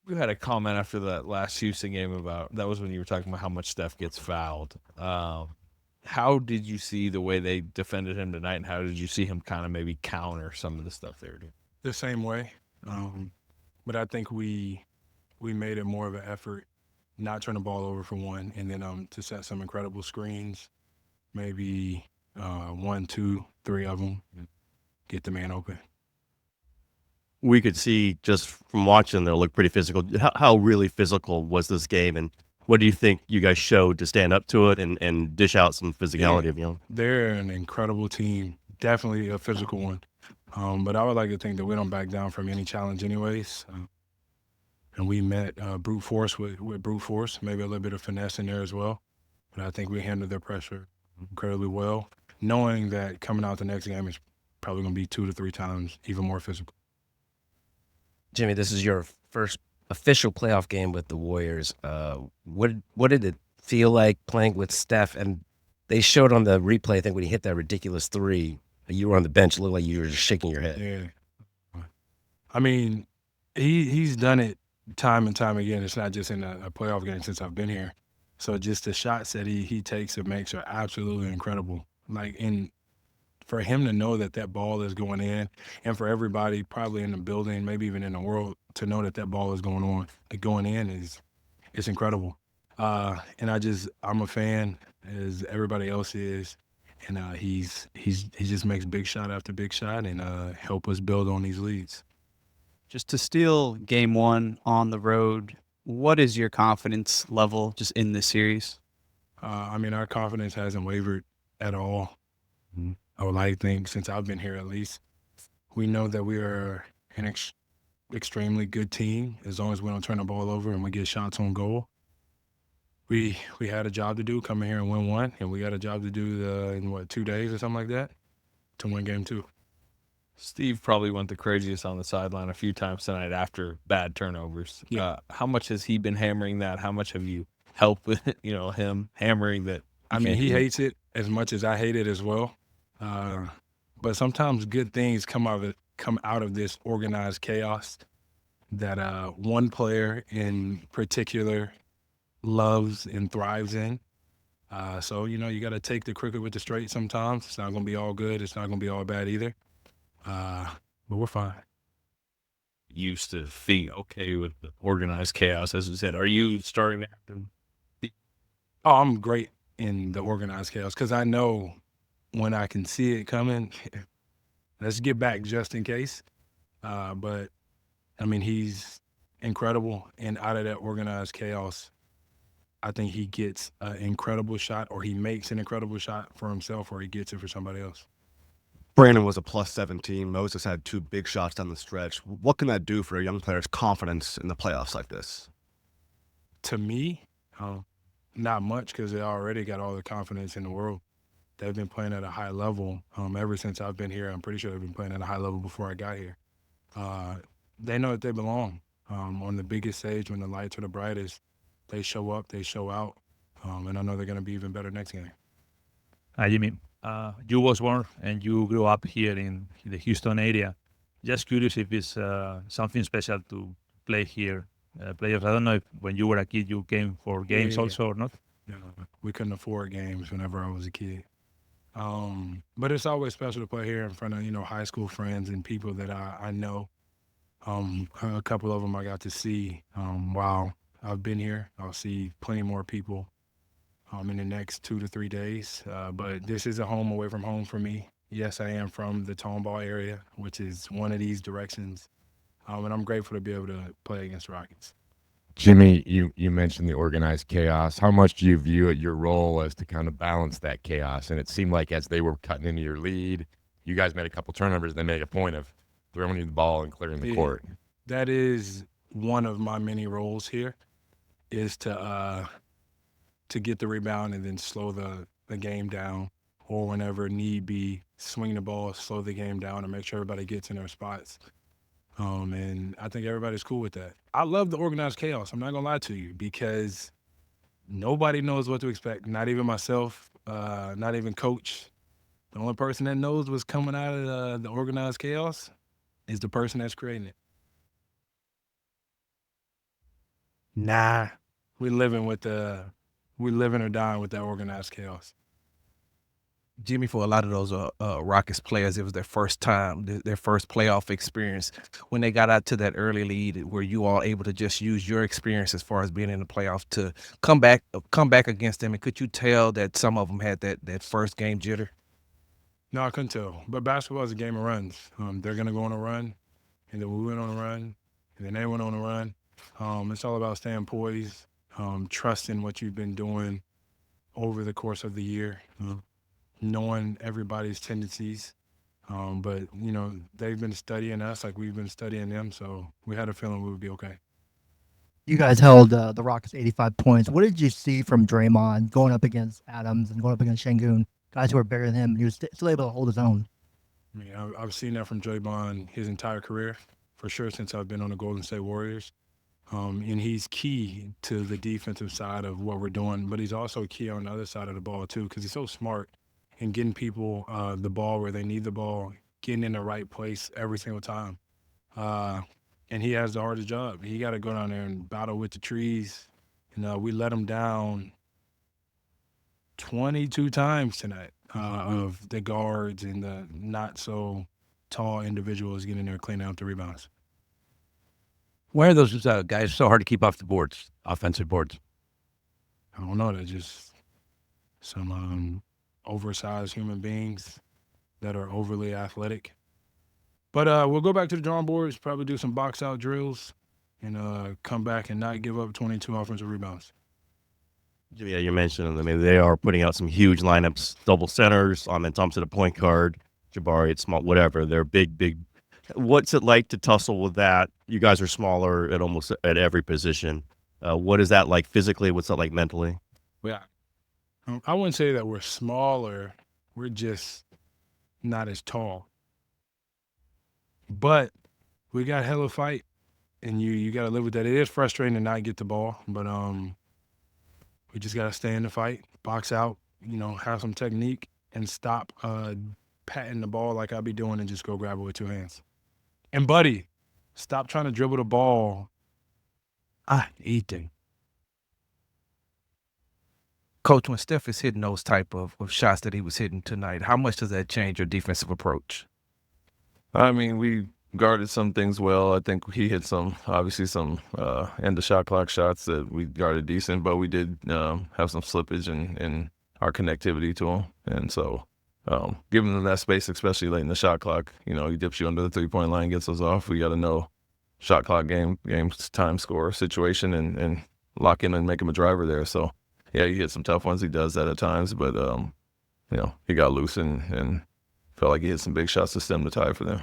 You had a comment after that last Houston game about that was when you were talking about how much Steph gets fouled. How did you see the way they defended him tonight, and how did you see him kind of maybe counter some of the stuff they were doing? The same way. But I think we made it more of an effort, not turn the ball over for one, and then to set some incredible screens, maybe one, two, three of them, get the man open. We could see just from watching them look pretty physical. How really physical was this game, and what do you think you guys showed to stand up to it and dish out some Yeah, physicality of your own? they're an incredible team, definitely a physical one. But I would like to think that we don't back down from any challenge, anyways. And we met brute force with brute force, maybe a little bit of finesse in there as well. But I think we handled their pressure incredibly well, knowing that coming out the next game is probably going to be 2 to 3 times even more physical. Jimmy, this is your first official playoff game with the Warriors. What did it feel like playing with Steph? And they showed on the replay, I think, when he hit that ridiculous three, you were on the bench. It looked like you were just shaking your head. Yeah. I mean, he's done it time and time again. It's not just in a playoff game since I've been here. So just the shots that he takes and makes are absolutely incredible. Like, and for him to know that that ball is going in, and for everybody probably in the building, maybe even in the world, to know that that ball is going in it's incredible. And I'm a fan as everybody else is, and he just makes big shot after big shot and help us build on these leads. Just to steal game one on the road, what is your confidence level just in this series? I mean, our confidence hasn't wavered at all. I would like to think, since I've been here at least, we know that we are an extremely good team as long as we don't turn the ball over and we get shots on goal. We had a job to do, come in here and win one, and we got a job to do in 2 days or something like that to win game two. Steve probably went the craziest on the sideline a few times tonight after bad turnovers. Yeah. How much has he been hammering that? How much have you helped with him hammering that? I mean, he hates it as much as I hate it as well. But sometimes good things come out of this organized chaos that one player in particular loves and thrives in. So, you got to take the crooked with the straight sometimes. It's not going to be all good. It's not going to be all bad either. But we're fine. Used to be okay with the organized chaos, as we said. Are you starting to have to? Oh, I'm great in the organized chaos because I know when I can see it coming, let's get back just in case. But, I mean, he's incredible. And out of that organized chaos, I think he gets an incredible shot, or he makes an incredible shot for himself, or he gets it for somebody else. Brandin was a plus 17. Moses had 2 big shots down the stretch. What can that do for a young player's confidence in the playoffs like this? To me, not much, because they already got all the confidence in the world. They've been playing at a high level ever since I've been here. I'm pretty sure they've been playing at a high level before I got here. They know that they belong on the biggest stage when the lights are the brightest. They show up, they show out, and I know they're going to be even better next game. Jimmy, you was born and you grew up here in the Houston area. Just curious if it's something special to play here, playoffs. I don't know if when you were a kid you came for games Yeah. also or not. Yeah, we couldn't afford games whenever I was a kid. But it's always special to play here in front of, high school friends and people that I know. A couple of them I got to see while I've been here. I'll see plenty more people in the next 2 to 3 days. But this is a home away from home for me. Yes, I am from the Tomball area, which is one of these directions. And I'm grateful to be able to play against the Rockets. Jimmy, you mentioned the organized chaos. How much do you view it your role as to kind of balance that chaos? And it seemed like as they were cutting into your lead, you guys made a couple turnovers. They made a point of throwing you the ball and clearing the court. That is one of my many roles here, is to get the rebound and then slow the game down, or whenever need be, swing the ball, slow the game down, and make sure everybody gets in their spots. And I think everybody's cool with that. I love the organized chaos. I'm not gonna lie to you, because nobody knows what to expect. Not even myself. Not even coach. The only person that knows what's coming out of the organized chaos is the person that's creating it. Nah, we living or dying with that organized chaos. Jimmy, for a lot of those Rockets players, it was their first time, their first playoff experience. When they got out to that early lead, were you all able to just use your experience as far as being in the playoff to come back against them? And could you tell that some of them had that first game jitter? No, I couldn't tell. But basketball is a game of runs. They're going to go on a run, and then we went on a run, and then they went on a run. It's all about staying poised, trusting what you've been doing over the course of the year, knowing everybody's tendencies. But, you know, they've been studying us like we've been studying them, so we had a feeling we would be okay. You guys held the Rockets 85 points. What did you see from Draymond going up against Adams and going up against Şengün, guys who were bigger than him, and he was still able to hold his own? I mean, I've seen that from Draymond his entire career, for sure, since I've been on the Golden State Warriors. And he's key to the defensive side of what we're doing, but he's also key on the other side of the ball, too, because he's so smart in getting people the ball where they need the ball, getting in the right place every single time. And he has the hardest job. He got to go down there and battle with the trees. We let him down 22 times tonight of the guards and the not so tall individuals getting there cleaning up the rebounds. Why are those guys so hard to keep off the boards, offensive boards? I don't know. They're just some oversized human beings that are overly athletic. But we'll go back to the drawing boards, probably do some box out drills, and come back and not give up 22 offensive rebounds. Yeah, you mentioned them. I mean, they are putting out some huge lineups, double centers, and Thompson a point guard, Jabari at small, whatever. They're big. What's it like to tussle with that? You guys are smaller at almost at every position. What is that like physically? What's that like mentally? Yeah. I wouldn't say that we're smaller. We're just not as tall. But we got hella fight, and you got to live with that. It is frustrating to not get the ball, but we just got to stay in the fight, box out, have some technique, and stop patting the ball like I be doing and just go grab it with two hands. And, buddy, stop trying to dribble the ball. Eating. Coach, when Steph is hitting those type of shots that he was hitting tonight, how much does that change your defensive approach? I mean, we guarded some things well. I think he hit obviously some end of shot clock shots that we guarded decent, but we did have some slippage in our connectivity to him. And so giving them that space, especially late in the shot clock, he dips you under the three-point line, gets us off. We got to know shot clock game time score situation and lock in and make him a driver there. So, yeah, he hit some tough ones. He does that at times, but, he got loose and felt like he hit some big shots to stem the tide for them.